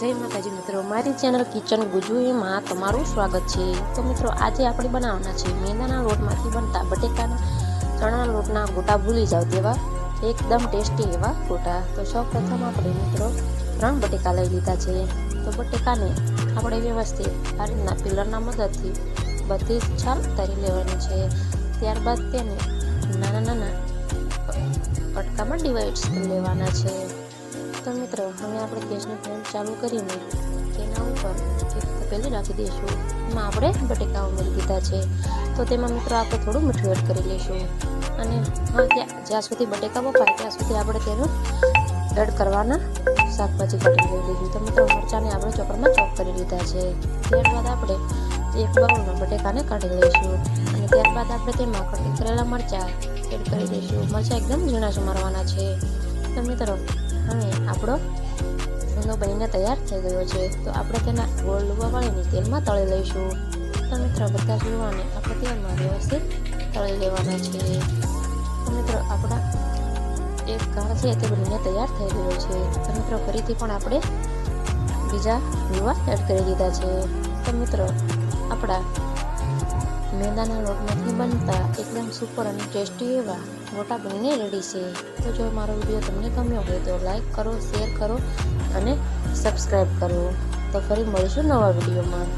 जय माताजी मित्रों, मारी चेनल किचन गुजू में तमारू स्वागत है। तो मित्रों, आज આપણે બનાવવાના છે મેંદાના લોટમાંથી બનતા બટેકાના ચણાના લોટના ગોટા ભૂલી જાવ તેવા એકદમ ટેસ્ટી એવા ગોટા। તો સૌપ્રથમ આપણે મિત્રો 3 બટેકા લઈ લીધા છે। તો બટેકાને આપણે વ્યવસ્થિત આ રીતના પિલરના મદદથી બધી છાલ ઉતારી લેવાની છે। ત્યારબાદ તેને નાના નાના કટકામાં ડિવાઈડ કરી લેવાના છે। तो मित्रों, हमें આપણે ગેસની ફ્લેમ ચાલુ કરીને તેના ઉપર એક તપેલી રાખી દઈશું। એમાં આપણે બટેકા ઉમેરી દીધા છે। તો તેમાં મિત્રો આપણે થોડું મીઠું એડ કરી લઈશું અને જ્યાં સુધી બટેકા બફાય ત્યાં સુધી આપણે તેનું એડ કરવાના શાકભાજી કાઢી લઈ લઈશું। તો મિત્રો, મરચાંને આપણે ચોપરમાં ચોપ કરી લીધા છે। ત્યારબાદ આપણે એક બાઉલમાં બટેકાને કાઢી લઈશું અને ત્યારબાદ આપણે તેમાં કટિંગ કરેલા મરચાં એડ કરી દઈશું। મરચાં એકદમ ઝીણા સમારવાના છે। તો મિત્રો, હવે આપણો ભૂંગળો બનીને તૈયાર થઈ ગયો છે। તો આપણે તેના ગોળ લુવા વાળીને તેલમાં તળી લઈશું। તો મિત્રો, બધા જ લુવાને આપણે તેલમાં વ્યવસ્થિત તળી લેવાના છે। તો મિત્રો, આપણા એક ગાળ છે તે બનીને તૈયાર થઈ ગયો છે। તો મિત્રો, ફરીથી પણ આપણે બીજા લુવા એડ કરી દીધા છે। તો મિત્રો, આપણા મેંદાના લોટમાંથી બનતા એકદમ સુપર અને ટેસ્ટી એવા ગોટા બનીને રેડી છે। તો જો મારો વિડીયો તમને ગમ્યો હોય તો લાઈક કરો, શેર કરો અને સબસ્ક્રાઈબ કરો। તો ફરી મળીશું નવા વિડીયોમાં।